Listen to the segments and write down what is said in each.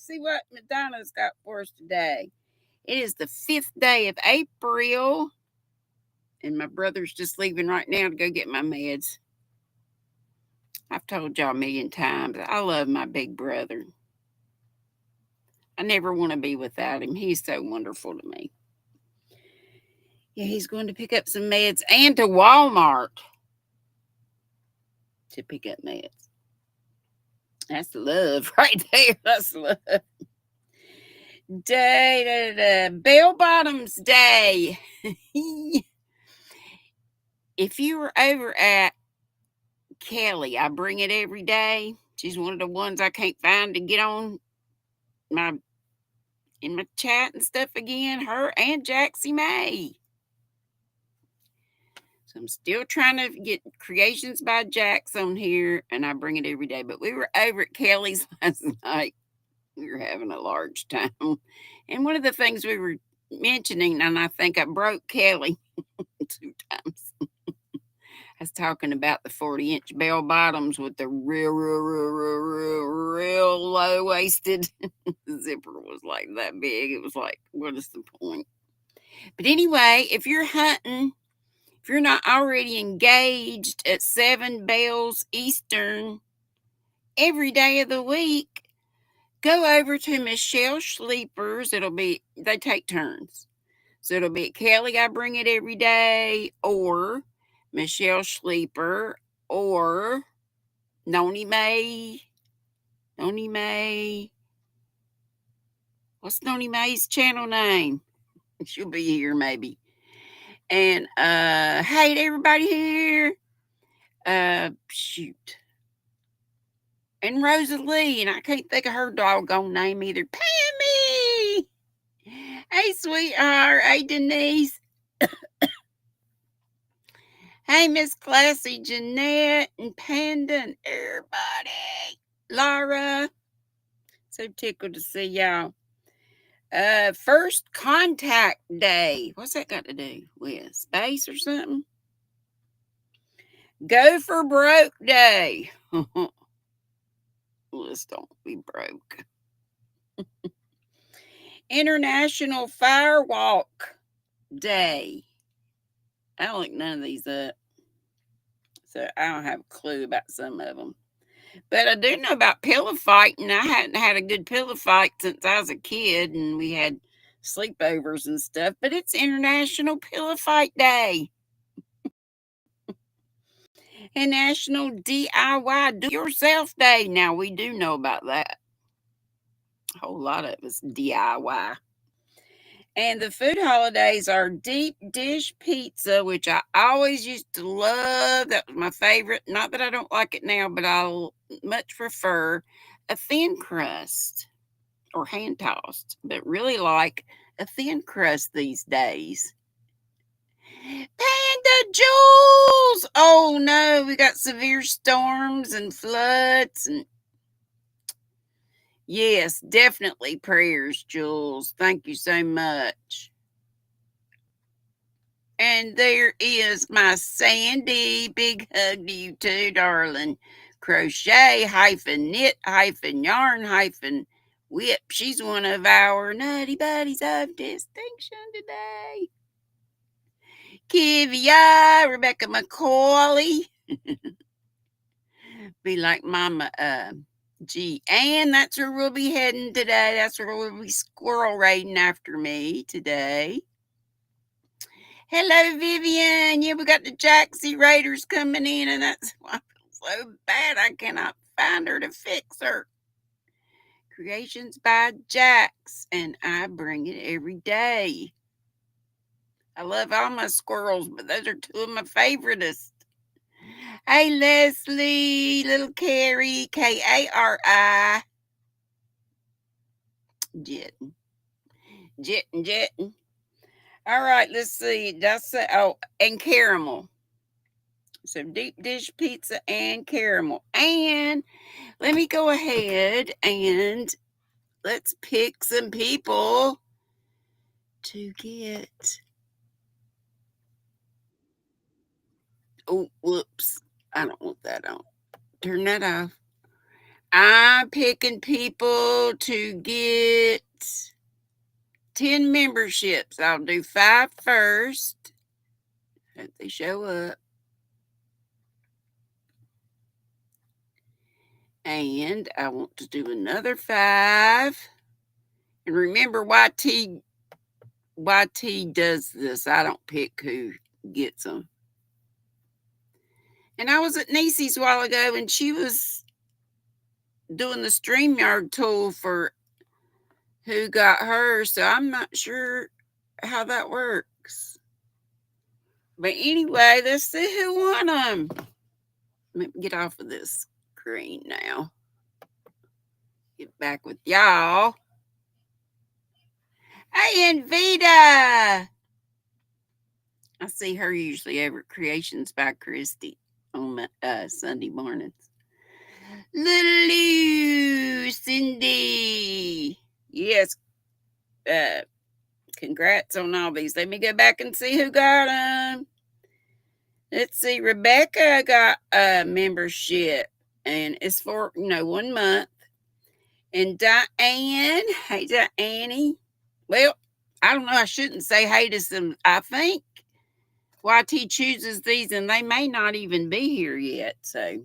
see what Madonna's got for us today. It is the 5th day of April, and my brother's just leaving right now to go get my meds. I've told y'all a million times, I love my big brother. I never want to be without him. He's so wonderful to me. Yeah, he's going to pick up some meds and to Walmart to pick up meds. That's love right there. That's love. Bell Bottoms Day. If you were over at Kelly, I bring it every day. She's one of the ones I can't find to get on in my chat and stuff again. Her and Jaxie May. So I'm still trying to get Creations by Jax on here, and I bring it every day. But we were over at Kelly's last night. We were having a large time. And one of the things we were mentioning, and I think I broke Kelly 2 times. I was talking about the 40-inch bell bottoms with the real low-waisted. The zipper was like that big. It was like, what is the point? But anyway, if you're hunting, if you're not already engaged at 7 bells Eastern every day of the week, go over to Michelle Sleeper's. They take turns. So it'll be at Kelly, I bring it every day, or Michelle Sleeper, or Noni May. What's Noni May's channel name? She'll be here maybe. And hey to everybody here. Shoot. And Rosalie, and I can't think of her doggone name either. Pammy! Hey, sweetheart. Hey, Denise. Hey, Miss Classy, Jeanette, and Panda, and everybody. Laura. So tickled to see y'all. First contact day. What's that got to do with space or something? Go for broke day. Let's don't be broke. International Firewalk Day. I don't look none of these up, so I don't have a clue about some of them. But I do know about pillow fighting. I hadn't had a good pillow fight since I was a kid, and we had sleepovers and stuff. But it's International Pillow Fight Day. And National DIY Do Yourself Day. Now, we do know about that. A whole lot of it's DIY. And the food holidays are deep dish pizza, which I always used to love. That was my favorite. Not that I don't like it now, but I'll much prefer a thin crust or hand tossed, but really like a thin crust these days. Panda Jules! Oh no, we got severe storms and floods and yes, definitely prayers, Jules. Thank you so much. And there is my Sandy. Big hug to you too, darling. Crochet knit yarn whip. She's one of our nutty buddies of distinction today. Kivia, Rebecca McCauley. Be like Mama G. And that's where we'll be heading today. That's where we'll be squirrel raiding after me today. Hello, Vivian. Yeah, we got the Jaxie Raiders coming in, and that's why I feel so bad I cannot find her to fix her. Creations by Jax, and I bring it every day. I love all my squirrels, but those are 2 of my favoriteest. Hey, Leslie, little Carrie, Kari. Jetting. All right, let's see. And caramel. So deep dish pizza and caramel. And let me go ahead and let's pick some people to get. Oh, whoops. I don't want that on. Turn that off. I'm picking people to get 10 memberships. I'll do 5 first. Hope they show up. And I want to do another 5. And remember, YT does this. I don't pick who gets them. And I was at Niecy's a while ago, and she was doing the StreamYard tool for who got her. So I'm not sure how that works. But anyway, let's see who won them. Let me get off of this screen now. Get back with y'all. Hey, Invita. I see her usually over at Creations by Christy on Sunday mornings. Little Cindy. Yes. Congrats on all these. Let me go back and see who got them. Let's see. Rebecca got a membership, and it's for 1 month. And Diane, hey Diane. Well, I don't know. I shouldn't say hey to some. I think YT chooses these, and they may not even be here yet. So,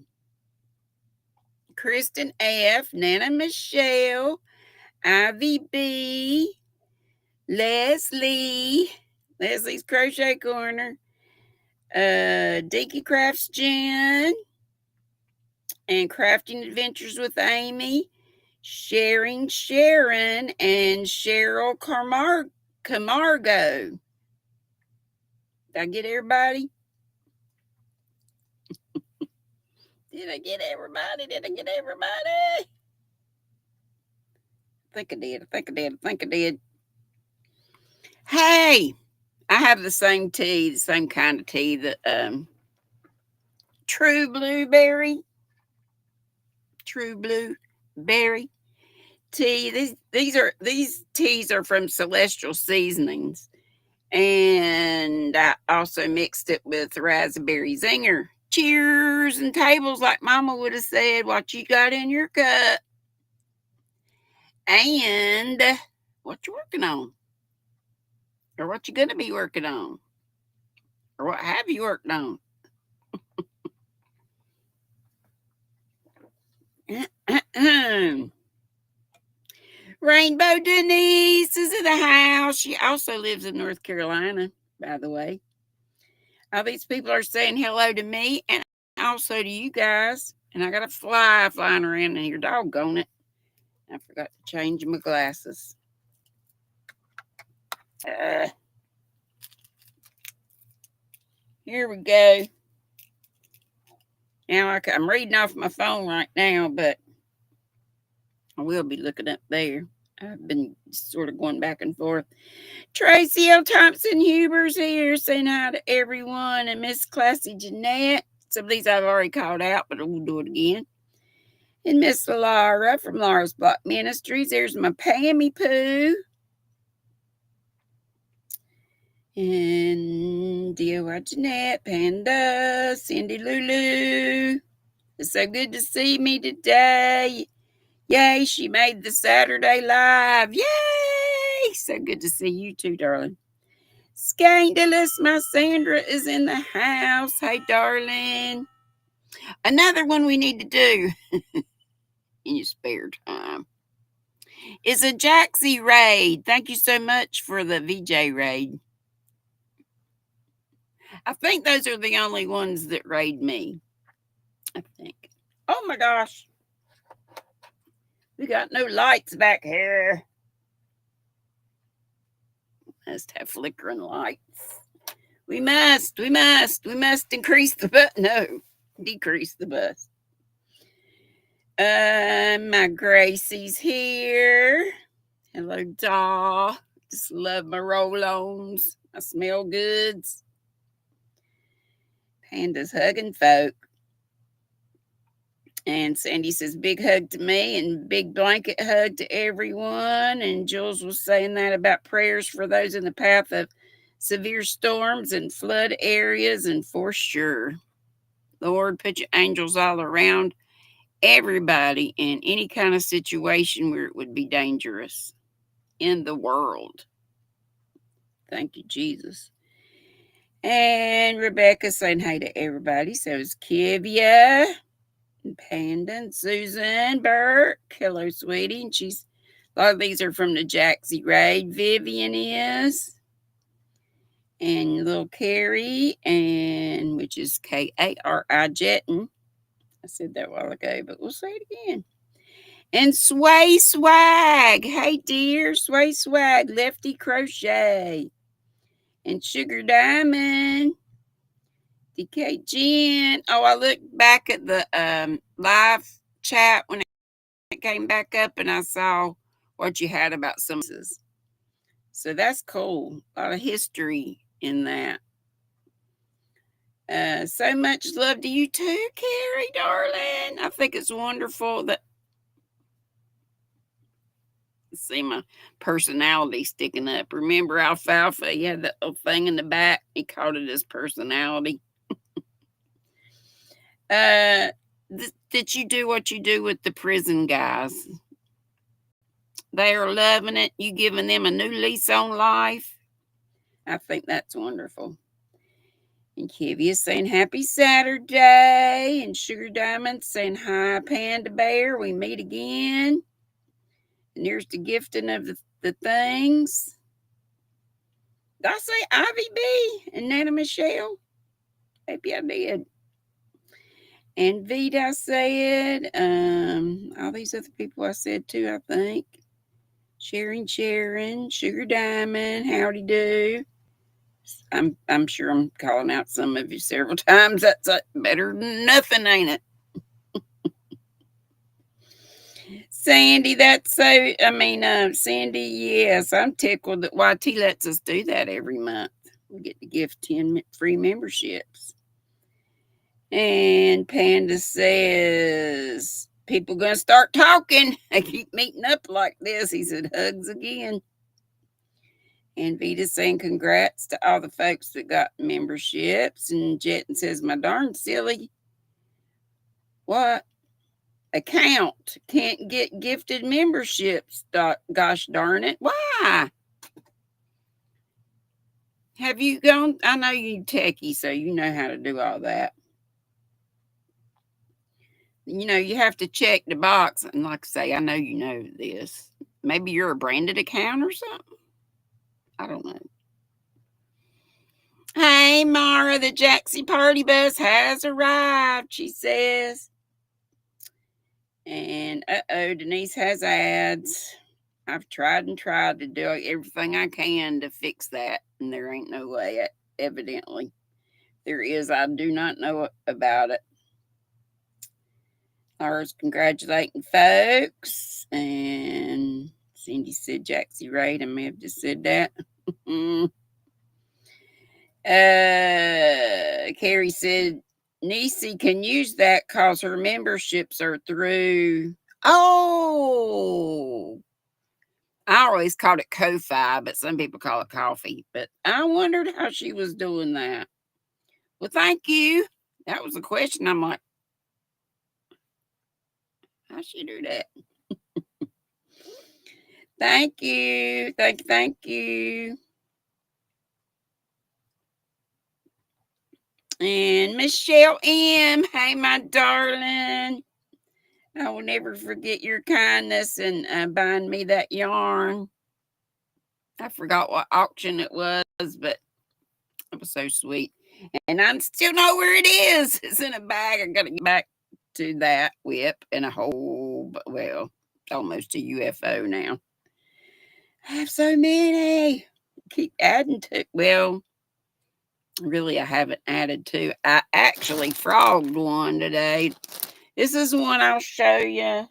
Kristen F, Nana Michelle, Ivy B, Leslie's Crochet Corner, Deaky Crafts Jen, and Crafting Adventures with Amy, Sharon, and Cheryl Camargo. Did I get everybody? Did I get everybody? I think I did. Hey, I have the same tea, the same kind of tea, the True Blueberry tea. These teas are from Celestial Seasonings, and I also mixed it with raspberry zinger. Cheers and tables, like Mama would have said. What you got in your cup? And what you working on, or what you gonna be working on, or what have you worked on? Rainbow Denise is in the house. She also lives in North Carolina, by the way. All these people are saying hello to me and also to you guys. And I got a fly flying around in here. Doggone it. I forgot to change my glasses. Here we go. Now I'm reading off my phone right now, but I will be looking up there. I've been sort of going back and forth. Tracy L. Thompson Huber's here, saying hi to everyone. And Miss Classy Jeanette. Some of these I've already called out, but we'll do it again. And Miss Laura from Laura's Block Ministries. There's my Pammy Pooh. And DOI Jeanette, Panda, Cindy Lulu. It's so good to see me today. Yay, she made the Saturday live. Yay! So good to see you too, darling. Scandalous, my Sandra is in the house. Hey, darling. Another one we need to do in your spare time is a Jaxie raid. Thank you so much for the VJ raid. I think those are the only ones that raid me. I think. Oh my gosh. We got no lights back here. Must have flickering lights. We must increase the bus. No, decrease the bus. My Gracie's here. Hello, doll. Just love my roll-ons. I smell goods. Panda's hugging folk. And Sandy says, big hug to me and big blanket hug to everyone. And Jules was saying that about prayers for those in the path of severe storms and flood areas. And for sure, Lord, put your angels all around everybody in any kind of situation where it would be dangerous in the world. Thank you, Jesus. And Rebecca saying hey to everybody. So is Kivia, and Panda, and Susan Burke. Hello, sweetie. And a lot of these are from the Jaxie Raid. Vivian is. And little Carrie, and which is Kari Jetton. I said that a while ago, but we'll say it again. And Sway Swag. Hey, dear. Sway Swag. Lefty Crochet. And Sugar Diamond. DK Jen. Oh, I looked back at the live chat when it came back up, and I saw what you had about some. So that's cool. A lot of history in that. So much love to you too, Carrie, darling. I think it's wonderful that see my personality sticking up. Remember Alfalfa? He had that little thing in the back. He called it his personality. Did you do what you do with the prison guys? They are loving it. You giving them a new lease on life. I think that's wonderful. And Kivia saying happy Saturday. And Sugar Diamond saying hi, Panda Bear. We meet again. And here's the gifting of the things. Did I say Ivy B and Nana Michelle? Maybe I did. And Vita I said. All these other people I said too, I think. Sharon, Sugar Diamond, howdy do. I'm sure I'm calling out some of you several times. That's better than nothing, ain't it? Sandy, Sandy, yes, I'm tickled that YT lets us do that every month. We get to gift 10 free memberships. And Panda says, people gonna start talking. I keep meeting up like this. He said, hugs again. And Vita's saying congrats to all the folks that got memberships. And Jetton says, my darn silly, what? Account can't get gifted memberships. Gosh darn it. Why? Have you gone? I know you techie, so you know how to do all that. You have to check the box. And like I say, I know you know this. Maybe you're a branded account or something. I don't know. Hey, Mara, the Jaxie party bus has arrived, she says. And Denise has ads. I've tried to do everything I can to fix that, and there ain't no way. Evidently, there is. I do not know about it. Laura's congratulating folks, and Cindy said Jaxie Raid. I may have just said that. Carrie said Niecy can use that because her memberships are through. Oh, I always called it Ko-Fi, but some people call it coffee. But I wondered how she was doing that. Well, thank you. That was a question. I'm like, how'd she do that? Thank you. Thank you. And Michelle M. Hey, my darling. I will never forget your kindness and buying me that yarn. I forgot what auction it was, but it was so sweet. And I still know where it is. It's in a bag. I got to get back to that whip and a whole, well, almost a UFO now. I have so many. Keep adding to, well, really, I haven't added to. I actually frogged one today. This is one I'll show you.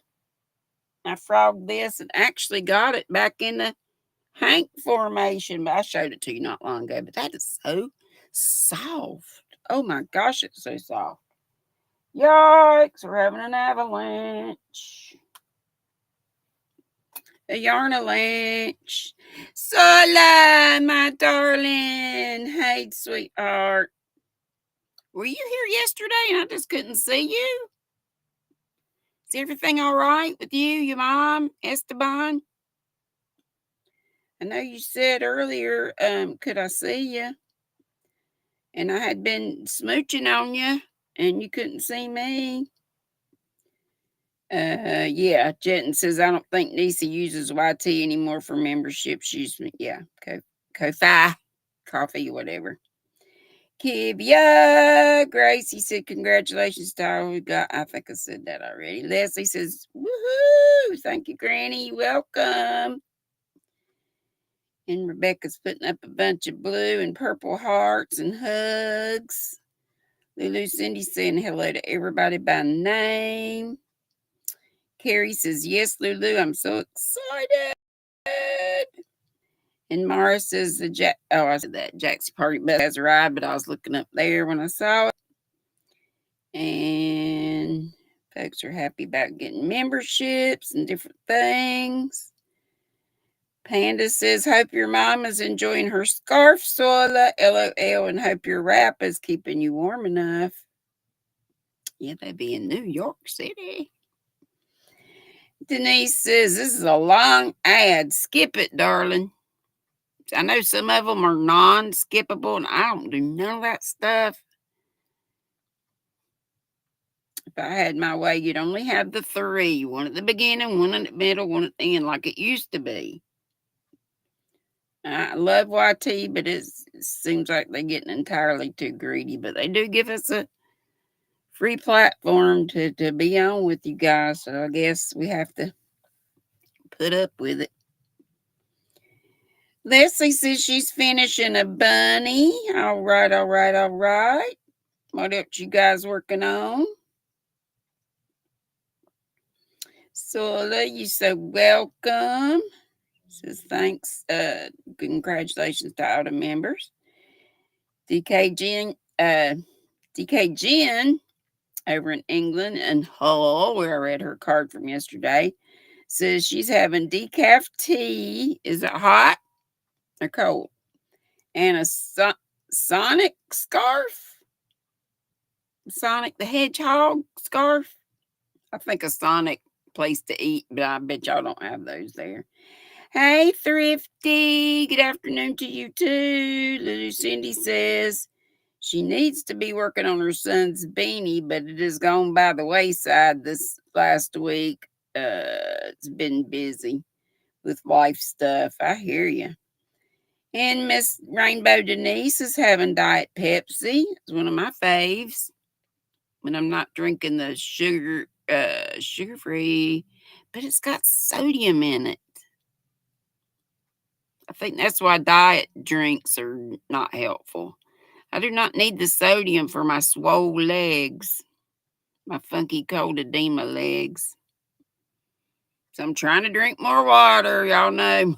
I frogged this and actually got it back in the Hank formation. But I showed it to you not long ago. But that is so soft. Oh my gosh, it's so soft. Yikes, we're having an avalanche. A yarn avalanche. Sola, my darling. Hey, sweetheart. Were you here yesterday and I just couldn't see you? Is everything all right with you, your mom, Esteban? I know you said earlier, could I see you? And I had been smooching on you, and you couldn't see me. Yeah, Jetton says, I don't think Nisa uses YT anymore for membership. She's, yeah, Ko-Fi, coffee, whatever. Kibia, Gracie said, congratulations to all we got. I think I said that already. Leslie says, woohoo, thank you, Granny, welcome. And Rebecca's putting up a bunch of blue and purple hearts and hugs. Lulu Cindy saying hello to everybody by name. Carrie says, yes, Lulu, I'm so excited. And Mara says, I said that Jack's party bus has arrived, but I was looking up there when I saw it. And folks are happy about getting memberships and different things. Panda says, hope your mom is enjoying her scarf, Soila, LOL, and hope your wrap is keeping you warm enough. Yeah, they be in New York City. Denise says, this is a long ad. Skip it, darling. I know some of them are non-skippable, and I don't do none of that stuff. If I had my way, you'd only have the 3. One at the beginning, one in the middle, one at the end, like it used to be. I love YT, but it seems like they're getting entirely too greedy. But they do give us a free platform to be on with you guys, so I guess we have to put up with it. Leslie says she's finishing a bunny. All right. What else you guys working on? Sola, you so welcome. Says thanks. Congratulations to all the members. DK Jen over in England and Hull, where I read her card from yesterday, says she's having decaf tea. Is it hot or cold? And a Sonic scarf. Sonic the Hedgehog scarf. I think a Sonic place to eat, but I bet y'all don't have those there. Hey, Thrifty. Good afternoon to you, too. Lulu Cindy says she needs to be working on her son's beanie, but it has gone by the wayside this last week. It's been busy with life stuff. I hear you. And Miss Rainbow Denise is having Diet Pepsi. It's one of my faves. When I'm not drinking the sugar-free, but it's got sodium in it. I think that's why diet drinks are not helpful. I do not need the sodium for my swole legs, my funky cold edema legs. So I'm trying to drink more water. Y'all know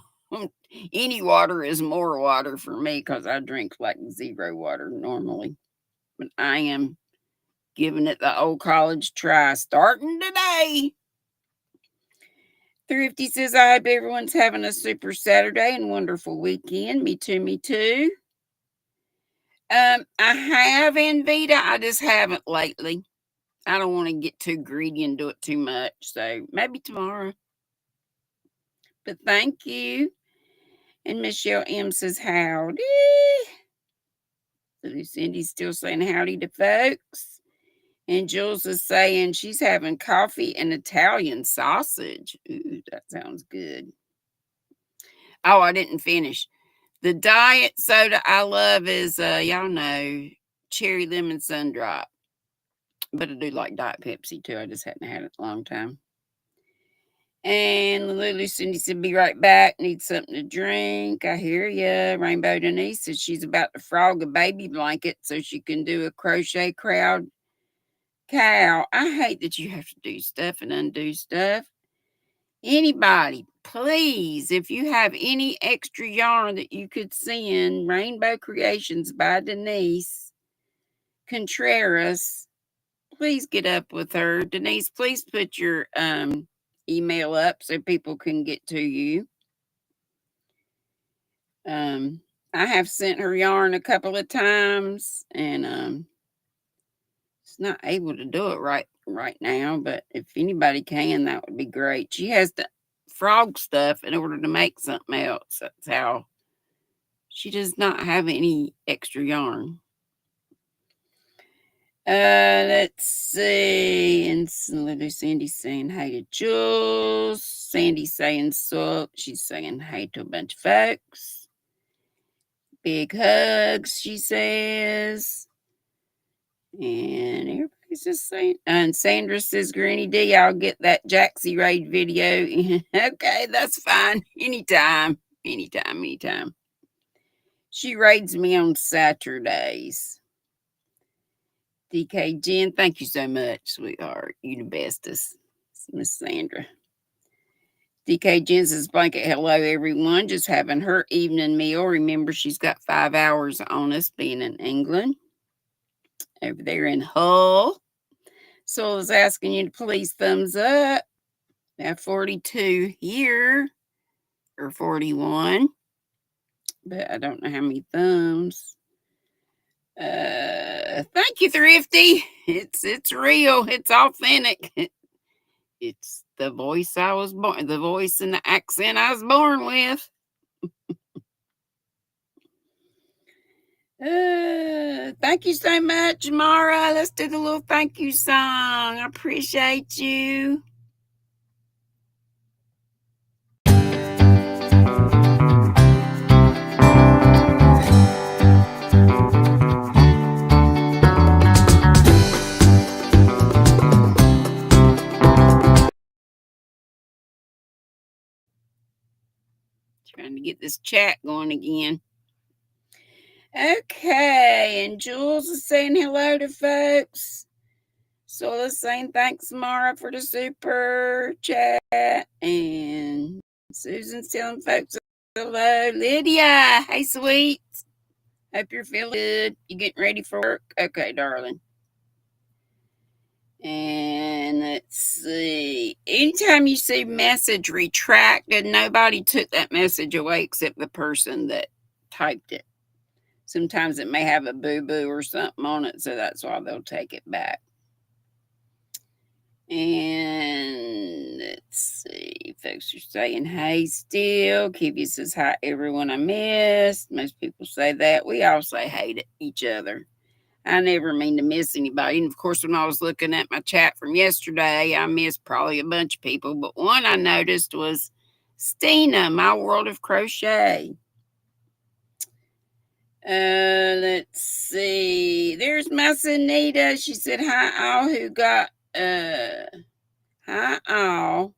any water is more water for me because I drink like 0 water normally. But I am giving it the old college try starting today. Thrifty says, I hope everyone's having a super Saturday and wonderful weekend. Me too. I have Anvita. I just haven't lately. I don't want to get too greedy and do it too much. So maybe tomorrow. But thank you. And Michelle M says, howdy. So Cindy's still saying howdy to folks. And Jules is saying she's having coffee and Italian sausage. Ooh, that sounds good. Oh, I didn't finish. The diet soda I love is, y'all know, cherry lemon sundrop. But I do like Diet Pepsi too. I just hadn't had it in a long time. And Lulu Cindy said, be right back. Need something to drink. I hear ya. Rainbow Denise says she's about to frog a baby blanket so she can do a crochet crowd cow. I hate that you have to do stuff and undo stuff. Anybody, please, if you have any extra yarn that you could send, Rainbow Creations by Denise Contreras, please get up with her. Denise, please put your email up so people can get to you. I have sent her yarn a couple of times, and it's She's not able to do it right now, but if anybody can, that would be great. She has to frog stuff in order to make something else. That's how she does not have any extra yarn. Let's see. And Sandy saying hey to Jules. Sandy saying so. She's saying hey to a bunch of folks. Big hugs, she says. And everybody's just saying. And Sandra says, GrannyDee, I'll get that Jaxie raid video. Okay, that's fine. Anytime. Anytime. She raids me on Saturdays. DK Jen, thank you so much, sweetheart. You the bestest, Miss Sandra. DK Jen says, blanket, hello, everyone. Just having her evening meal. Remember, she's got 5 hours on us being in England. Over there in Hull. So I was asking you to please thumbs up. At 42 here, or 41. But I don't know how many thumbs. Thank you, Thrifty. It's real. It's authentic. It's the voice I was born, the voice and the accent I was born with. Thank you so much, Mara. Let's do the little thank you song. I appreciate you. Trying to get this chat going again. Okay, and Jules is saying hello to folks. Sola's saying thanks, Mara, for the super chat. And Susan's telling folks hello. Lydia, hey, sweet. Hope you're feeling good. You getting ready for work? Okay, darling. And let's see. Anytime you see message retracted, nobody took that message away except the person that typed it. Sometimes it may have a boo-boo or something on it, so that's why they'll take it back. And let's see. Folks are saying hey still. Kivy says hi everyone I missed. Most people say that. We all say hey to each other. I never mean to miss anybody. And of course, when I was looking at my chat from yesterday, I missed probably a bunch of people. But one I noticed was Stina, My World of Crochet. Let's see. There's my Sunita. She said, hi, all who got, hi, all.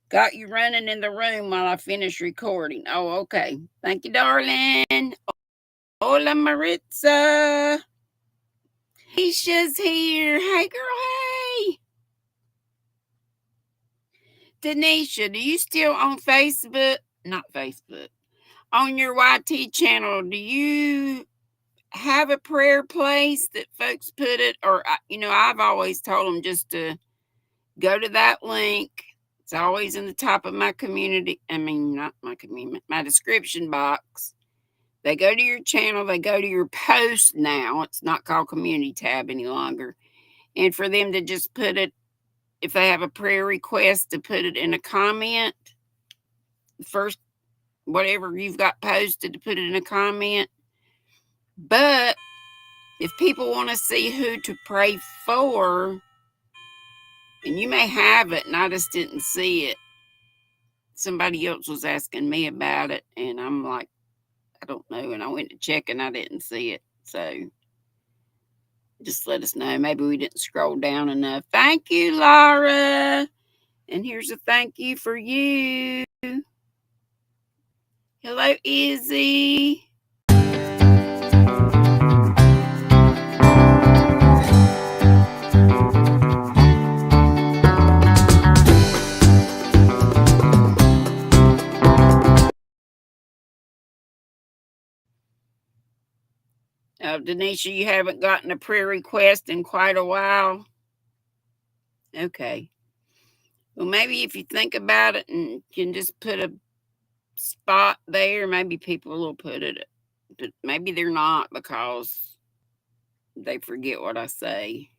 Got you running in the room while I finish recording. Oh, okay. Thank you, darling. Hola, Maritza. Keisha's here. Hey, girl, hey. Denisha, do you still on Facebook? Not Facebook. On your YT channel, do you have a prayer place that folks put it? Or, I've always told them just to go to that link. It's always in the top of my community. I mean, not my community, my description box. They go to your channel. They go to your post now. It's not called community tab any longer. And for them to just put it, if they have a prayer request, to put it in a comment. First, whatever you've got posted, to put it in a comment. But if people want to see who to pray for, and you may have it and I just didn't see it. Somebody else was asking me about it, and I'm like, I don't know. And I went to check and I didn't see it. So just let us know. Maybe we didn't scroll down enough. Thank you, Laura. And here's a thank you for you. Hello, Izzy. Denisha, you haven't gotten a prayer request in quite a while. Okay. Well, maybe if you think about it and can just put a spot there, maybe people will put it, but maybe they're not because they forget what I say.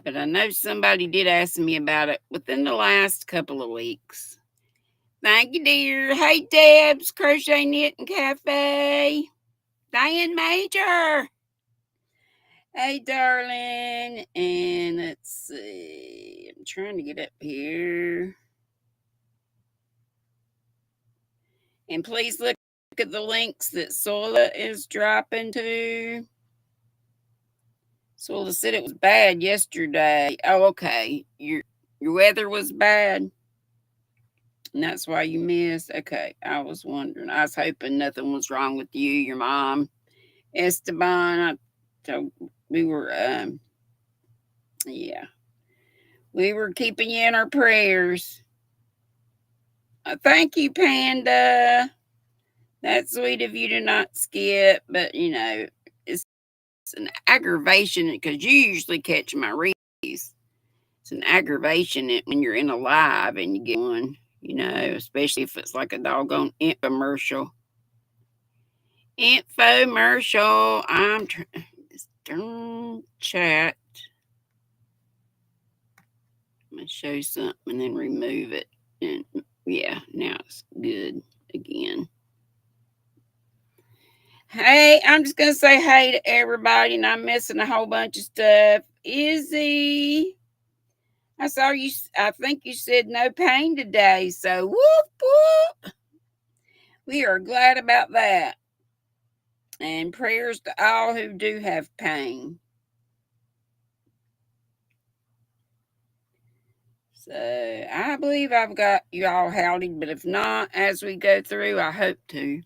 But I know somebody did ask me about it within the last couple of weeks. Thank you, dear. Hey, Deb's Crochet Knitting Cafe. Diane Major. Hey, darling. And let's see. I'm trying to get up here. And please look at the links that Sola is dropping to. Sola said it was bad yesterday. Oh, okay. Your weather was bad. And that's why you missed. Okay. I was wondering. I was hoping nothing was wrong with you, your mom. Esteban. We were yeah. We were keeping you in our prayers. Thank you, Panda. That's sweet of you to not skip, but it's an aggravation because you usually catch my reads. It's an aggravation when you're in a live and you get one, especially if it's like a doggone infomercial. I'm trying this darn chat. I'm going to show something and then remove it. And yeah, now it's good again. Hey, I'm just going to say hey to everybody, and I'm missing a whole bunch of stuff. Izzy, I saw you, I think you said no pain today, so whoop, whoop. We are glad about that. And prayers to all who do have pain. So I believe I've got you all howdy, but if not, as we go through, I hope to.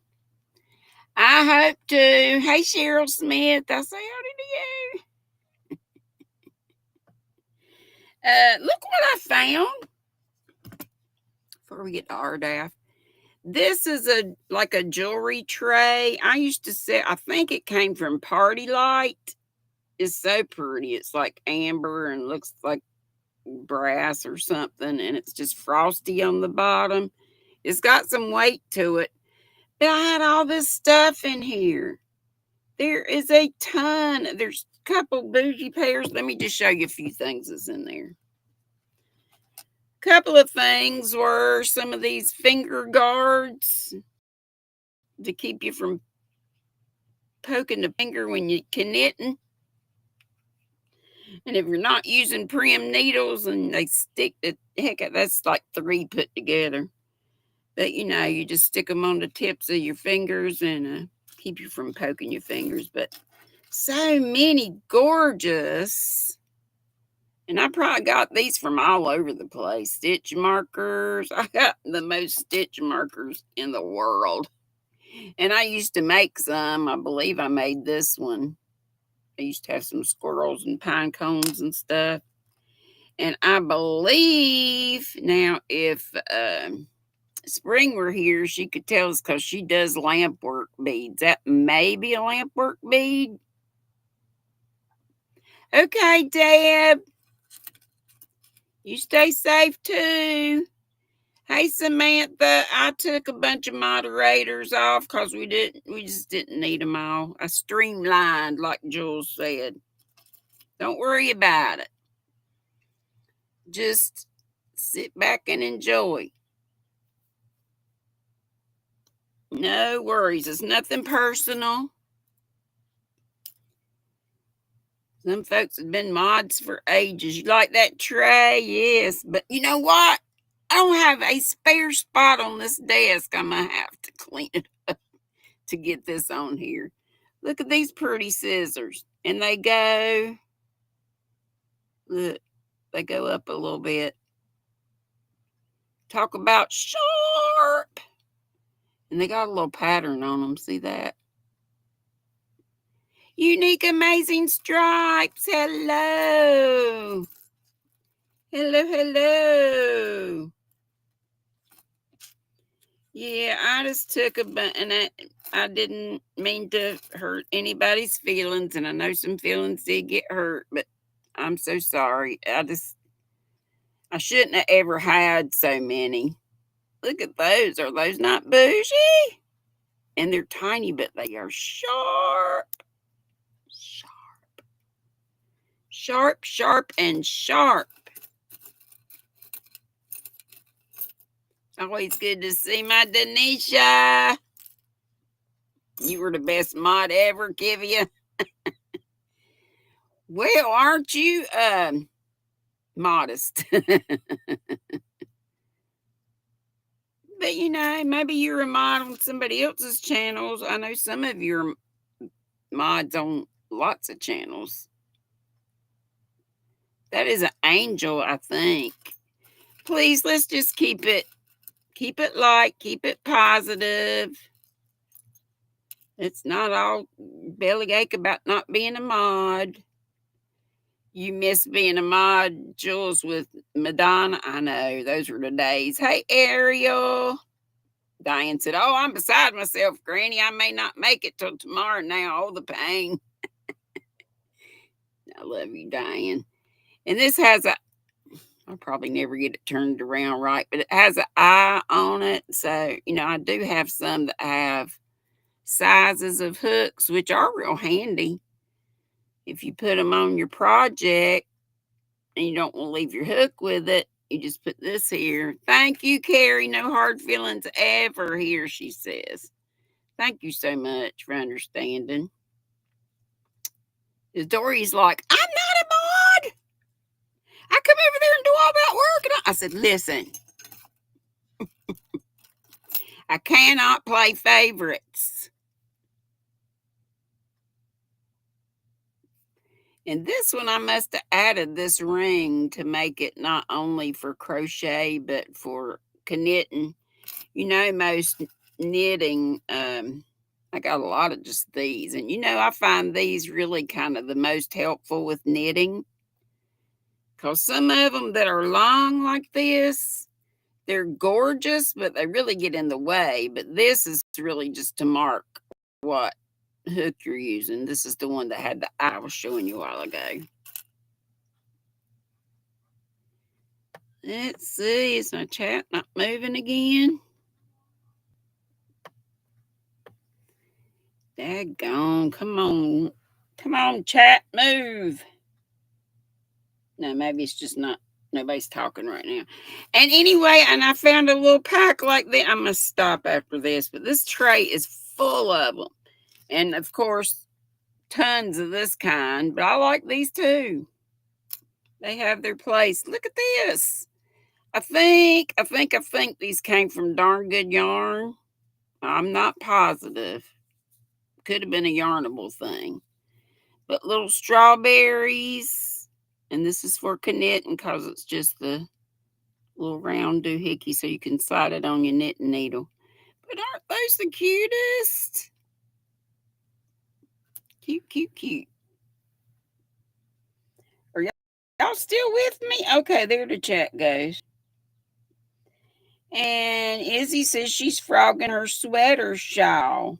Hey, Cheryl Smith, I say howdy to you. Look what I found. Before we get to RDAF. This is like a jewelry tray. I used to say, I think it came from Party Light. It's so pretty. It's like amber and looks like brass or something, and it's just frosty on the bottom. It's got some weight to it. But I had all this stuff in here. There is a ton. There's a couple bougie pairs. Let me just show you a few things that's in there. Couple of things were some of these finger guards to keep you from poking the finger when you can knitting. And if you're not using prim needles and they stick the heck out, that's like 3 put together. But you just stick them on the tips of your fingers and keep you from poking your fingers. But so many gorgeous. And I probably got these from all over the place. Stitch markers. I got the most stitch markers in the world. And I used to make some. I believe I made this one. I used to have some squirrels and pine cones and stuff. And I believe now if Spring were here, she could tell us because she does lamp work beads. That may be a lamp work bead. Okay, Deb. You stay safe too. Hey, Samantha, I took a bunch of moderators off because we just didn't need them all. I streamlined, like Jules said. Don't worry about it. Just sit back and enjoy. No worries. It's nothing personal. Some folks have been mods for ages. You like that tray? Yes. But you know what? I don't have a spare spot on this desk. I'm going to have to clean it up to get this on here. Look at these pretty scissors. And they go, look, they go up a little bit. Talk about sharp. And they got a little pattern on them. See that? Unique Amazing Stripes. Hello. Hello. Yeah, I just took a bunch, and I didn't mean to hurt anybody's feelings, and I know some feelings did get hurt, but I'm so sorry. I shouldn't have ever had so many. Look at those. Are those not bougie? And they're tiny, but they are sharp. Sharp, sharp, and sharp. Always good to see my Denisha. You were the best mod ever, Kivia. Well, aren't you modest? But maybe you're a mod on somebody else's channels. I know some of your mods on lots of channels. That is an angel, I think. Please, let's just keep it light, keep it positive. It's not all bellyache about not being a mod. You miss being a mod, Jules, with Madonna. I know, those were the days. Hey, Ariel. Diane said, "Oh, I'm beside myself, Granny. I may not make it till tomorrow now. Oh, the pain." I love you, Diane. And this has I'll probably never get it turned around right, but it has an eye on it. So, I do have some that have sizes of hooks, which are real handy. If you put them on your project and you don't want to leave your hook with it, you just put this here. Thank you, Carrie. No hard feelings ever here, she says. Thank you so much for understanding. Dory's like, "I'm not a mod. I come over there and do all that work." And I said, "Listen, I cannot play favorites." And this one, I must have added this ring to make it not only for crochet, but for knitting. Most knitting, I got a lot of just these. And, I find these really kind of the most helpful with knitting. Because some of them that are long like this, they're gorgeous, but they really get in the way. But this is really just to mark what hook you're using. This is the one that had the eye I was showing you a while ago. Let's see. Is my chat not moving again? Daggone. Come on. Come on, chat. Move. No, maybe it's just not. Nobody's talking right now. And anyway, and I found a little pack like that. I'm going to stop after this. But this tray is full of them. And, of course, tons of this kind. But I like these too. They have their place. Look at this. I think these came from Darn Good Yarn. I'm not positive. Could have been a Yarnable thing. But little strawberries. And this is for knitting because it's just the little round doohickey so you can slide it on your knitting needle. But aren't those the cutest? Cute, cute, cute. Are y'all still with me? Okay, there the chat goes. And Izzy says she's frogging her sweater shawl.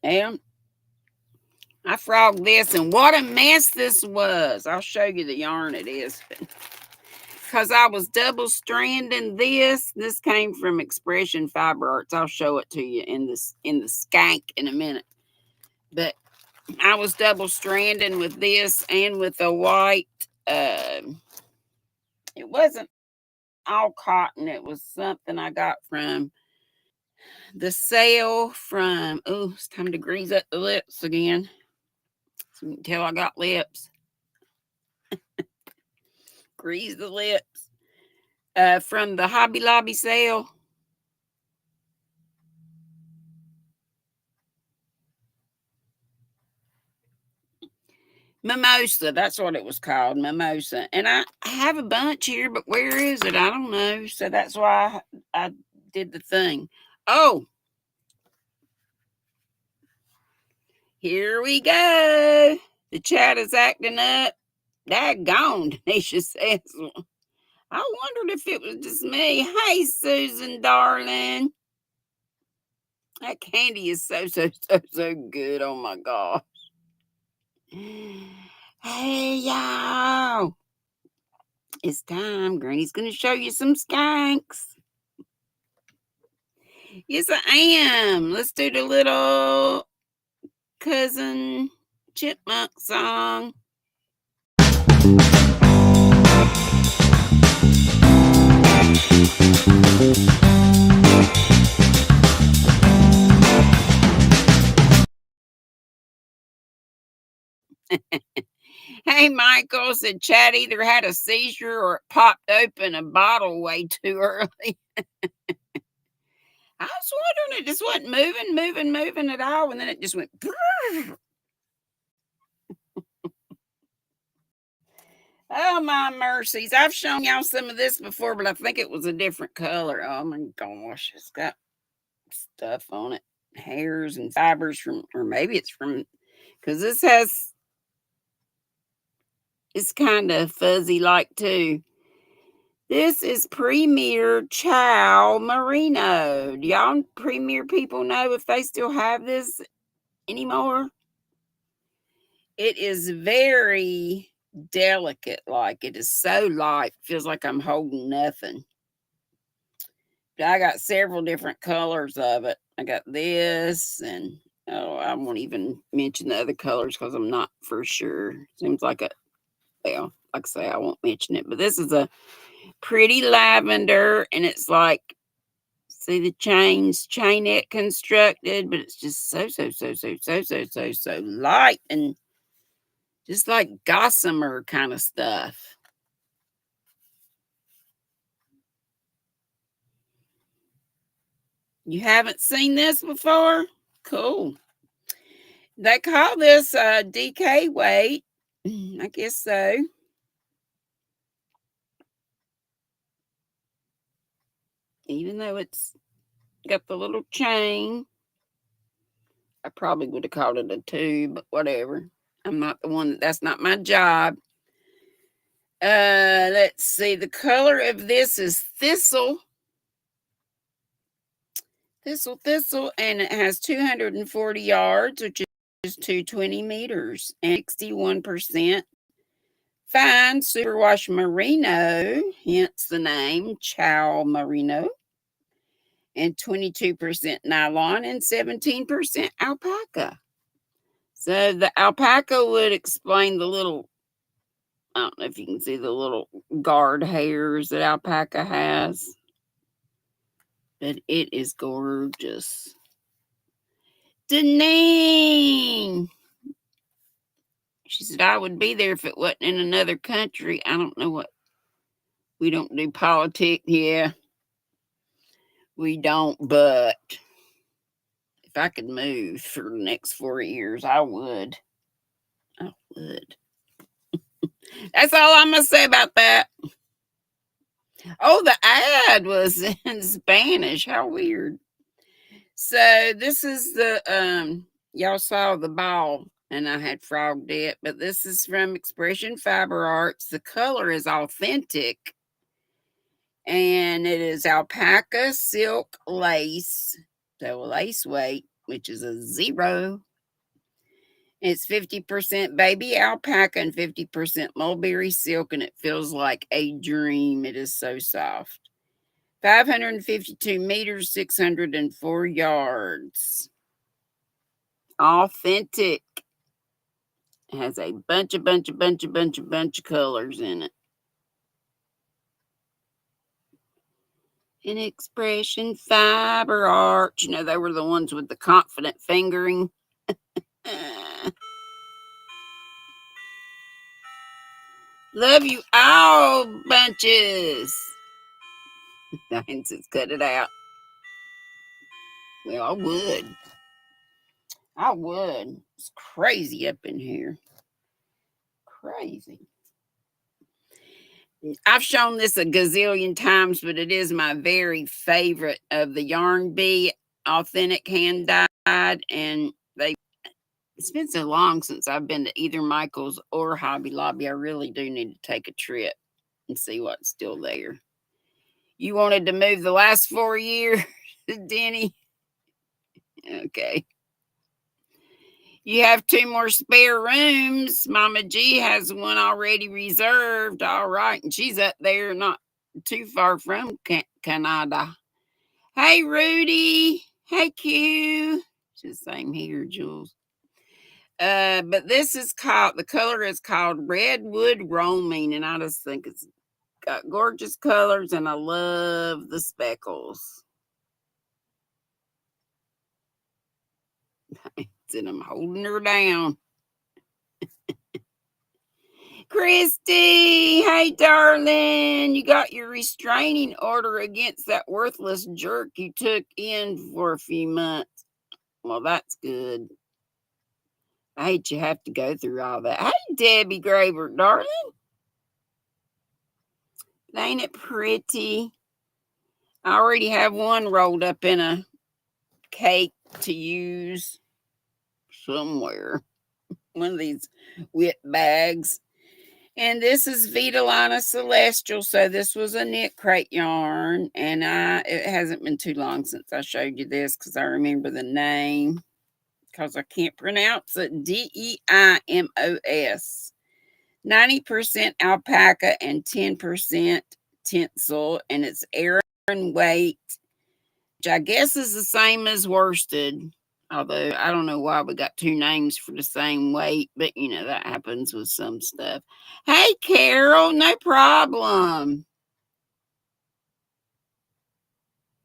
Yeah. I frogged this, and what a mess this was. I'll show you the yarn it is. Because I was double stranding this. This came from Expression Fiber Arts. I'll show it to you in the skank in a minute. But I was double stranding with this and with a white. It wasn't all cotton. It was something I got from the sale from. Oh, it's time to grease up the lips again. So you can tell I got lips. Grease the lips. From the Hobby Lobby sale. Mimosa, that's what it was called, Mimosa. And I have a bunch here, but where is it? I don't know. So that's why I did the thing. Oh, here we go. The chat is acting up. Daggone, Denisha says. I wondered if it was just me. Hey, Susan, darling. That candy is so good. Oh, my gosh. Hey, y'all. It's time. Granny's going to show you some skanks. Yes, I am. Let's do the little cousin chipmunk song. Hey, Michael, said Chad either had a seizure or it popped open a bottle way too early. I was wondering, it just wasn't moving at all, and then it just went. Oh, my mercies. I've shown y'all some of this before, but I think it was a different color. Oh, my gosh. It's got stuff on it, hairs and fibers from, or maybe it's from, because this has, it's kind of fuzzy like too. This is Premier Chow Merino. Do y'all Premier people know if they still have this anymore? It is very delicate, like it is so light, feels like I'm holding nothing. But I got several different colors of it. I got this, and oh, I won't even mention the other colors because I'm not for sure. Seems like a, well, like I say, I won't mention it, but this is a pretty lavender, and it's like, see the chainette constructed, but it's just so light and just like gossamer kind of stuff. You haven't seen this before? Cool. They call this DK weight. I guess so. Even though it's got the little chain, I probably would have called it a 2, but whatever. I'm not the one, that's not my job. Let's see. The color of this is thistle. Thistle, and it has 240 yards, which is 220 meters, and 61% fine superwash merino, hence the name Chow Merino, and 22% nylon and 17% alpaca. So the alpaca would explain the little, I don't know if you can see the little guard hairs that alpaca has, but it is gorgeous. Deni, she said, I would be there if it wasn't in another country. I don't know what, we don't do politics. Yeah, we don't, but if I could move for the next 4 years, I would. I would. That's all I'm going to say about that. Oh, the ad was in Spanish. How weird. So this is the, y'all saw the ball and I had frogged it, but this is from Expression Fiber Arts. The color is authentic and it is alpaca silk lace. So lace weight, which is a 0. It's 50% baby alpaca and 50% mulberry silk, and it feels like a dream. It is so soft. 552 meters, 604 yards. Authentic. It has a bunch of colors in it. In Expression Fiber Art. You know, they were the ones with the confident fingering. Love you all, bunches. Diane says, cut it out. Well, I would. I would. It's crazy up in here. Crazy. I've shown this a gazillion times, but it is my very favorite of the Yarn Bee authentic hand dyed. And it's been so long since I've been to either Michael's or Hobby Lobby. I really do need to take a trip and see what's still there. You wanted to move the last 4 years, Deni? Okay. You have 2 more spare rooms. Mama G has one already reserved. All right. And she's up there, not too far from Canada. Hey, Rudy. Hey, Q. It's the same here, Jules. But this is called, the color is called Redwood Roaming, and I just think it's got gorgeous colors, and I love the speckles. And I'm holding her down. Christy, hey darling, you got your restraining order against that worthless jerk you took in for a few months. Well, that's good. I hate you have to go through all that. Hey, Debbie Graver, darling. Ain't it pretty? I already have one rolled up in a cake to use somewhere. One of these wet bags. And this is Vitalina Celestial. So this was a knit crate yarn. And it hasn't been too long since I showed you this because I remember the name. Because I can't pronounce it. DEIMOS. 90% alpaca and 10% tinsel. And it's Aran weight, which I guess is the same as worsted. Although I don't know why we got two names for the same weight, but you know, that happens with some stuff. Hey, Carol, no problem.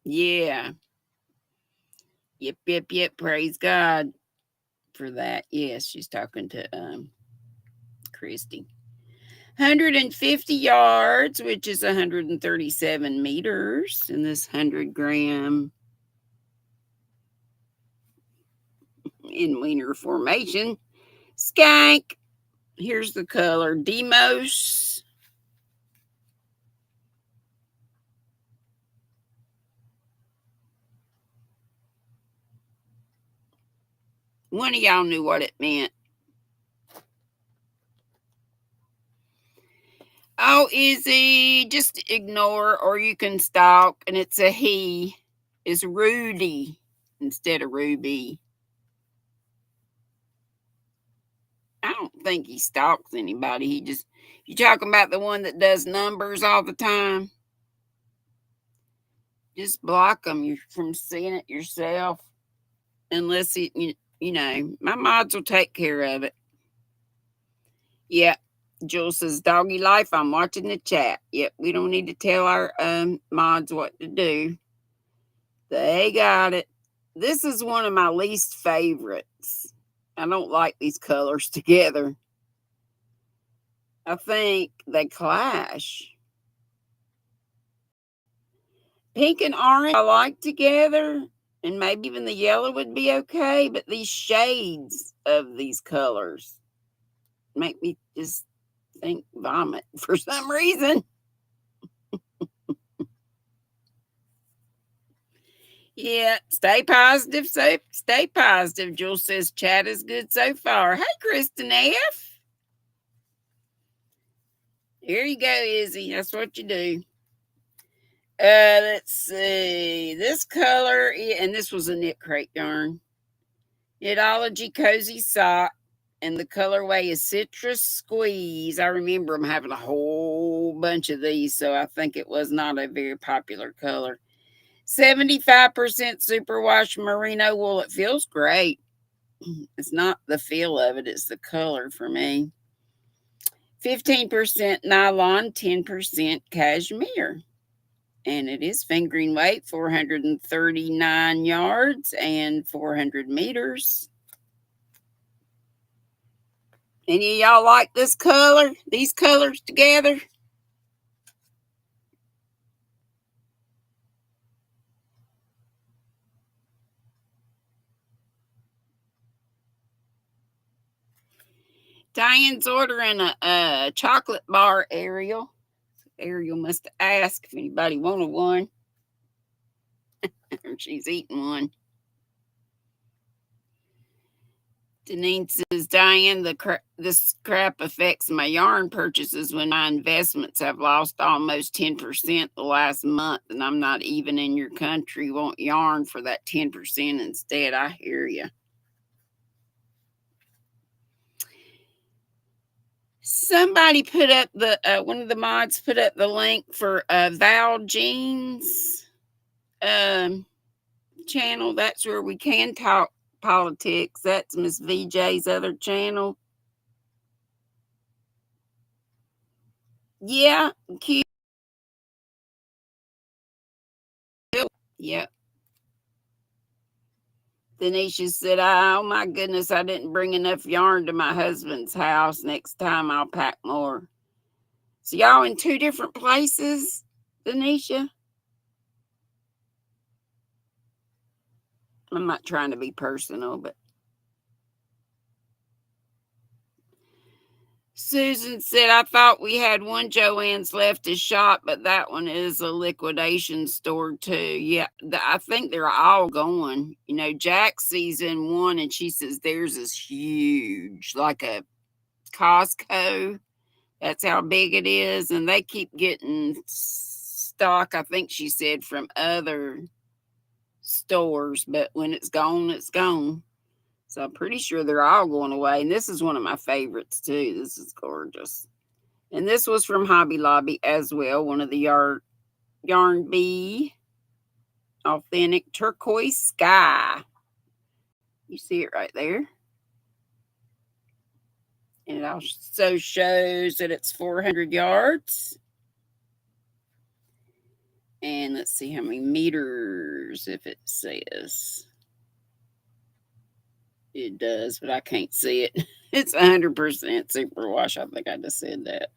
Yeah. Yep. Praise God for that. Yes, she's talking to Christy. 150 yards, which is 137 meters in this 100-gram in wiener formation. Skank. Here's the color. Demos. One of y'all knew what it meant. Oh, Izzy, just ignore, or you can stalk, and it's a he. It's Rudy instead of Ruby. I don't think he stalks anybody. He just, you talking about the one that does numbers all the time? Just block them from seeing it yourself. Unless you know, my mods will take care of it. Yeah. Jules says, doggy life, I'm watching the chat. Yep, we don't need to tell our mods what to do. They got it. This is one of my least favorites. I don't like these colors together. I think they clash. Pink and orange I like together, and maybe even the yellow would be okay, but these shades of these colors make me just think vomit for some reason. Yeah, stay positive. So stay positive. Jules says chat is good so far. Hey, Kristen F. Here you go, Izzy. That's what you do. Let's see. This color, and this was a knit crate yarn. Knitology Cozy Sock. And the colorway is Citrus Squeeze. I remember them having a whole bunch of these, so I think it was not a very popular color. 75% superwash merino wool. It feels great. It's not the feel of it, it's the color for me. 15% nylon, 10% cashmere. And it is fingering weight, 439 yards and 400 meters. Any of y'all like this color? These colors together? Diane's ordering a chocolate bar, Ariel. Ariel must ask if anybody wanted one. She's eating one. Deneen says, Diane, this crap affects my yarn purchases when my investments have lost almost 10% the last month, and I'm not even in your country. Want yarn for that 10% instead. I hear you. Somebody put up one of the mods put up the link for Val Jean's channel. That's where we can talk Politics. That's Miss VJ's other channel. Yeah, cute. Yep. Denisha said, oh my goodness, I didn't bring enough yarn to my husband's house. Next time I'll pack more. So y'all in two different places, Denisha? I'm not trying to be personal, but Susan said, I thought we had one Joann's left to shop, but that one is a liquidation store too. Yeah, I think they're all going. You know, Jack sees in one and she says theirs is huge, like a Costco. That's how big it is. And they keep getting stock, I think she said, from other stores. But when it's gone, it's gone. So I'm pretty sure they're all going away. And this is one of my favorites too. This is gorgeous. And this was from Hobby Lobby as well. One of the Yarn Bee Authentic Turquoise Sky. You see it right there. And it also shows that it's 400 yards. And let's see how many meters, if it says. It does, but I can't see it. It's 100% superwash. I think I just said that.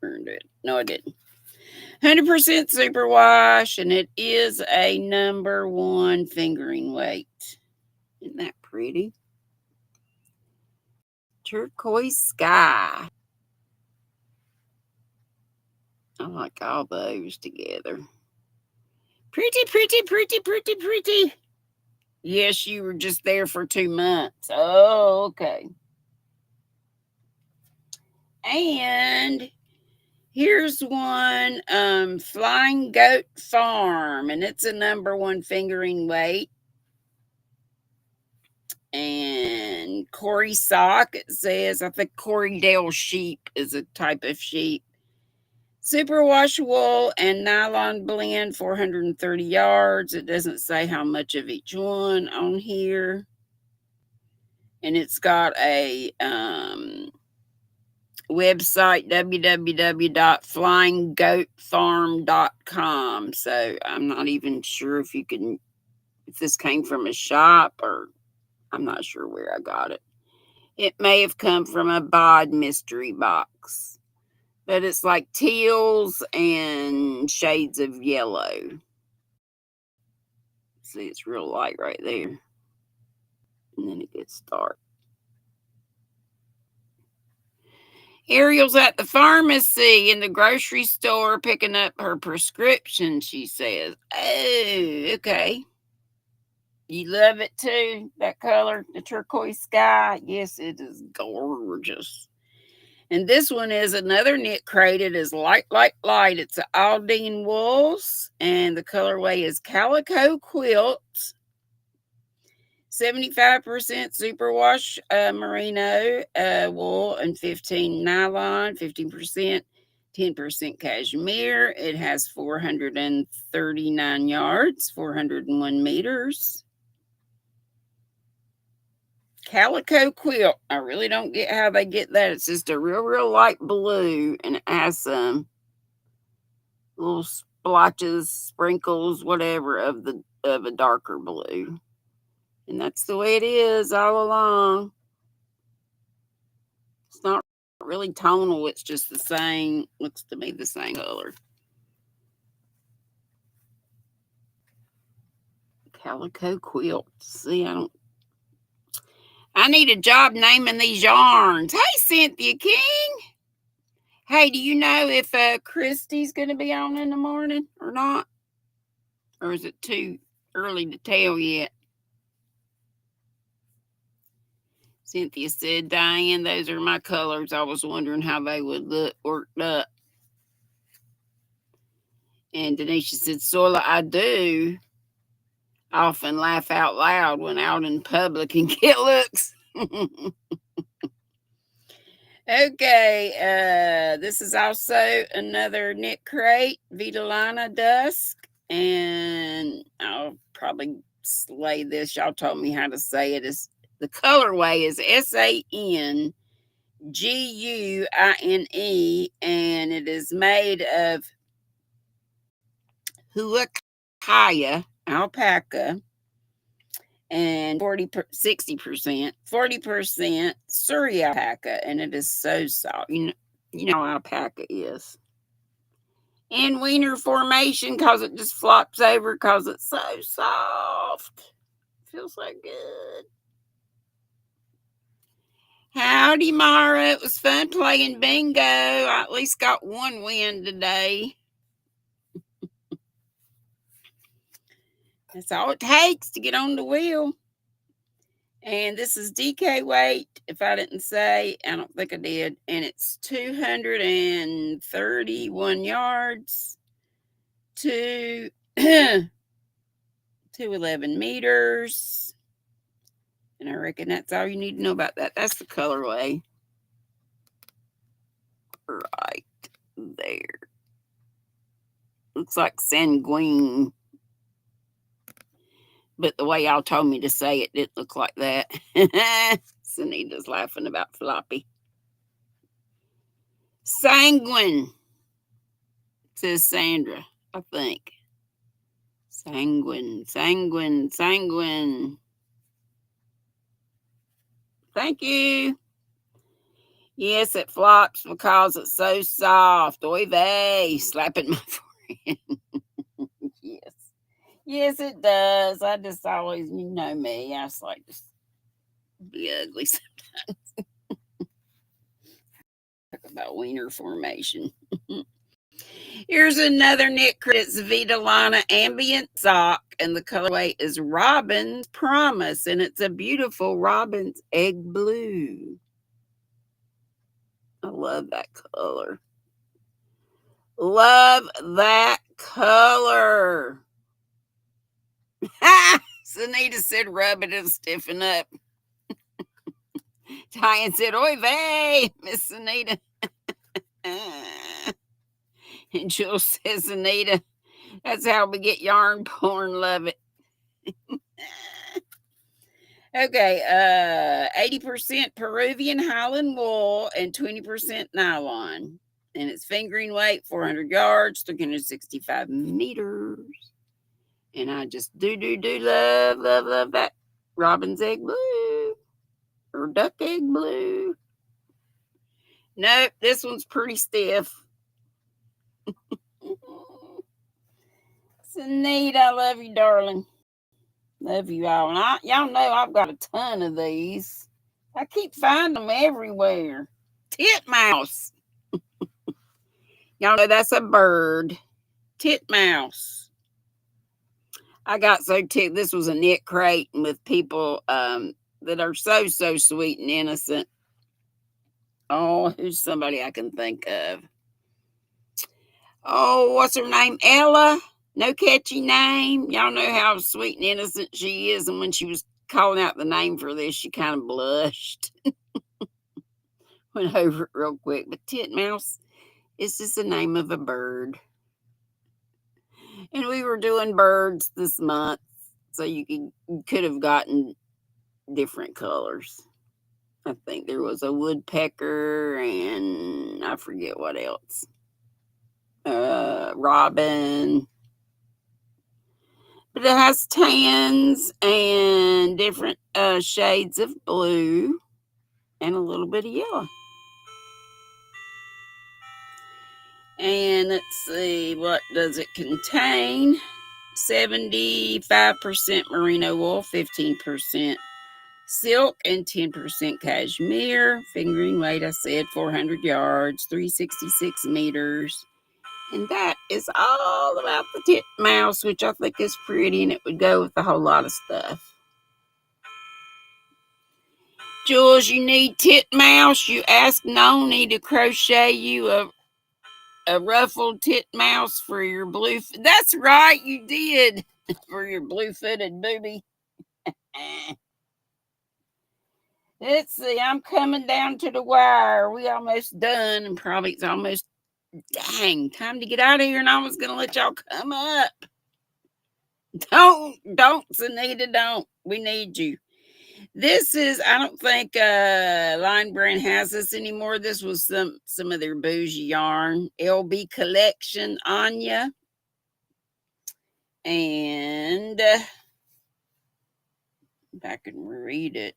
Earned it. No, I didn't. 100% superwash, and it is a number 1 fingering weight. Isn't that pretty? Turquoise Sky. I like all those together. Pretty, pretty, pretty, pretty, pretty. Yes, you were just there for 2 months. Oh, okay. And here's one, Flying Goat Farm, and it's a number 1 fingering weight. And Corey sock, it says. I think Corriedale sheep is a type of sheep. Superwash wool and nylon blend, 430 yards. It doesn't say how much of each one on here. And it's got a website, www.flyinggoatfarm.com. So I'm not even sure if this came from a shop, or I'm not sure where I got it. It may have come from a bod mystery box. But it's like teals and shades of yellow. See, it's real light right there. And then it gets dark. Ariel's at the pharmacy in the grocery store picking up her prescription, she says. Oh, okay. You love it too, that color, the turquoise sky? Yes, it is gorgeous. And this one is another knit crate. It is light, light, light. It's an Aldine Wools, and the colorway is Calico Quilt. 75% superwash merino wool and 15 nylon, 15%, 10% cashmere. It has 439 yards, 401 meters. Calico Quilt. I really don't get how they get that. It's just a real, real light blue, and it has some little splotches, sprinkles, whatever, of a darker blue. And that's the way it is all along. It's not really tonal. It's just the same, looks to me the same color. Calico Quilt. See, I need a job naming these yarns. Hey, Cynthia King. Hey, do you know if Christy's going to be on in the morning or not? Or is it too early to tell yet? Cynthia said, Diane, those are my colors. I was wondering how they would look worked up. And Denisha said, Sola, I do often laugh out loud when out in public and get looks. Okay, this is also another knit crate, Vitalana Dusk, and I'll probably slay this. Y'all told me how to say it. The colorway is SANGUINE, and it is made of Huacaya alpaca and 60%, 40% Surrey alpaca, and it is so soft. You know how alpaca is. And wiener formation, because it just flops over because it's so soft. Feels so good. Howdy, Mara. It was fun playing bingo. I at least got one win today. That's all it takes to get on the wheel. And this is DK weight. If I didn't say, I don't think I did. And it's 231 yards to 211 meters. And I reckon that's all you need to know about that. That's the colorway. Right there. Looks like sanguine. But the way y'all told me to say it didn't look like that. Sunita's laughing about floppy. Sanguine, says Sandra, I think. Sanguine. Thank you. Yes, it flops because it's so soft. Oy vey, slapping my forehead. Yes. Yes, it does. I just always, you know me, I just like to be ugly sometimes. Talk about wiener formation. Here's another knit crit. It's Vitalana Ambient Sock, and the colorway is Robin's Promise, and it's a beautiful Robin's Egg Blue. I love that color. Love that color. Sunita said, rub it, it'll stiffen up. Diane said, oy vey, Miss Sunita. And Jules says, Anita, that's how we get yarn porn. Love it. Okay, 80% Peruvian Highland wool and 20% nylon. And it's fingering weight, 400 yards, 365 meters. And I just do love that Robin's Egg Blue or Duck Egg Blue. Nope, this one's pretty stiff. So neat. I love you, darling. Love you all. And y'all know I've got a ton of these. I keep finding them everywhere. Titmouse. Y'all know that's a bird. Titmouse. I got so ticked. This was a knit crate with people that are so sweet and innocent. Oh, who's somebody I can think of? Oh, what's her name? Ella. No catchy name. Y'all know how sweet and innocent she is. And when she was calling out the name for this, she kind of blushed. Went over it real quick. But titmouse is just the name of a bird. And we were doing birds this month. So you could have gotten different colors. I think there was a woodpecker and I forget what else. Robin. But it has tans and different shades of blue and a little bit of yellow. And let's see, what does it contain? 75% merino wool, 15% silk, and 10% cashmere. Fingering weight, I said 400 yards, 366 meters. And that is all about the titmouse, which I think is pretty, and it would go with a whole lot of stuff. Jules, you need titmouse. You ask Noni to crochet you a ruffled titmouse for your blue. That's right, you did. For your blue-footed booby. Let's see, I'm coming down to the wire. We almost done, and probably it's almost, dang, time to get out of here, and I was going to let y'all come up. Don't, Sunita, don't. We need you. This is, I don't think Line Brand has this anymore. This was some of their bougie yarn. LB Collection, Anya. And if I can read it.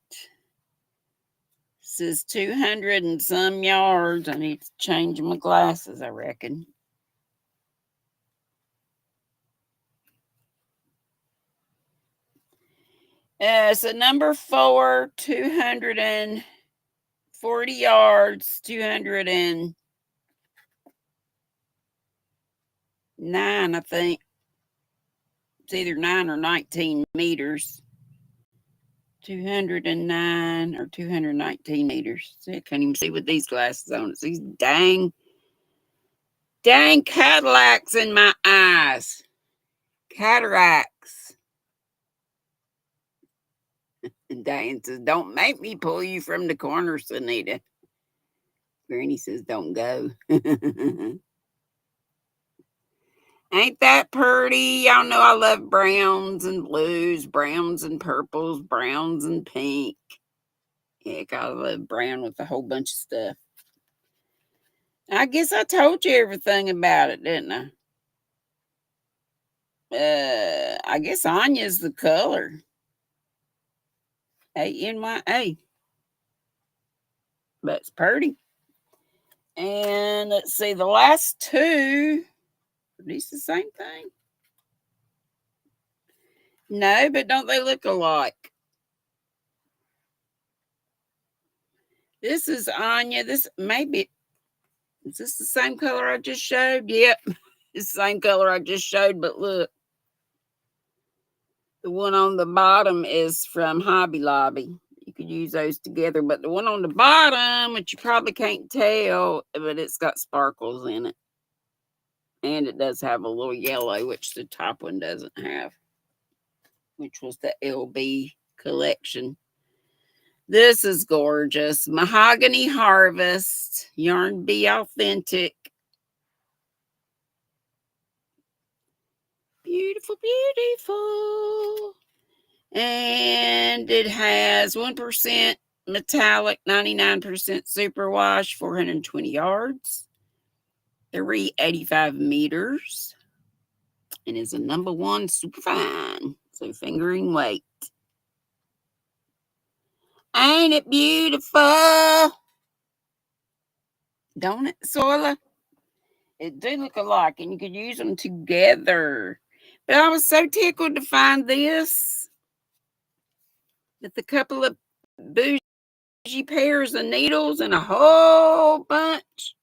Says 200 and some yards. I need to change my glasses, I reckon. So number 4, 240 yards, 209, I think. It's either 9 or 19 meters. 209 or 219 meters. See, I can't even see with these glasses on. It's these dang Cadillacs in my eyes. Cataracts. And Diane says, don't make me pull you from the corner, Sunita. Granny says, don't go. Ain't that pretty? Y'all know I love browns and blues, browns and purples, browns and pink. Heck, I love brown with a whole bunch of stuff. I guess I told you everything about it, didn't I? I guess Anya's the color. Anya. But it's pretty. And let's see, the last two, are these the same thing? No, but don't they look alike? This is Anya. This maybe, is this the same color I just showed? Yep, it's the same color I just showed, but look. The one on the bottom is from Hobby Lobby. You could use those together, but the one on the bottom, which you probably can't tell, but it's got sparkles in it. And it does have a little yellow, which the top one doesn't have, which was the LB collection. This is gorgeous. Mahogany Harvest, Yarn Bee Authentic. Beautiful, beautiful. And it has 1% metallic, 99% superwash, 420 yards, 385 meters, and is a number 1 super fine. So fingering weight. Ain't it beautiful? Don't it, Soila? It do look alike, and you could use them together. But I was so tickled to find this. With a couple of bougie pairs of needles and a whole bunch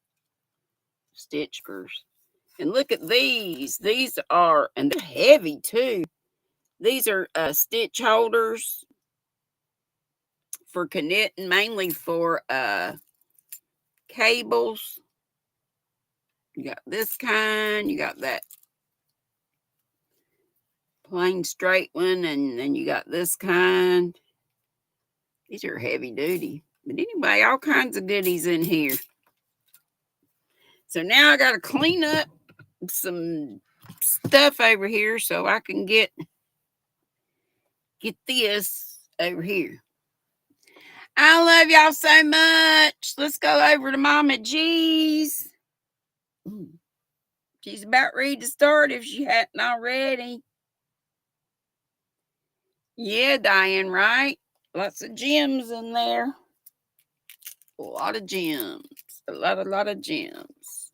of stitchers. And look at these. These are, and they're heavy too. These are stitch holders for knitting, mainly for cables. You got this kind. You got that plain straight one, and then you got this kind. These are heavy duty. But anyway, all kinds of goodies in here. So now I got to clean up some stuff over here so I can get this over here. I love y'all so much. Let's go over to Mama G's. She's about ready to start if she hadn't already. Yeah, Diane, right? Lots of gems in there. A lot of gems. A lot of gems.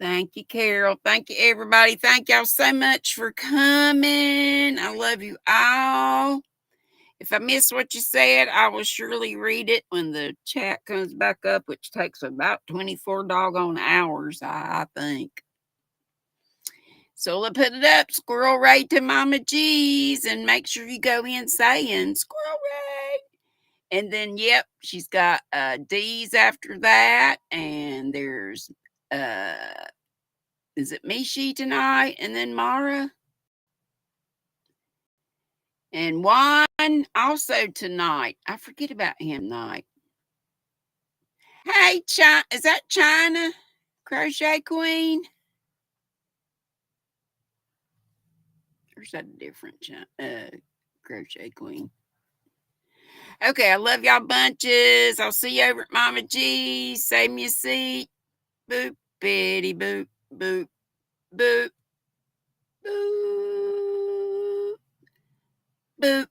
Thank you, Carol. Thank you, everybody. Thank y'all so much for coming. I love you all. If I miss what you said, I will surely read it when the chat comes back up, which takes about 24 doggone hours, I think. So let's put it up, Squirrel Ray to Mama G's, and make sure you go in saying Squirrel Ray. And then, yep, she's got D's after that, and there's is it Mishi tonight, and then Mara, and Juan also tonight. I forget about him night. Hey, is that China Crochet Queen? Or is that a different crochet queen? Okay, I love y'all bunches. I'll see you over at Mama G's. Save me a seat. Boop, bitty, boop, boop, boop, boop, boop.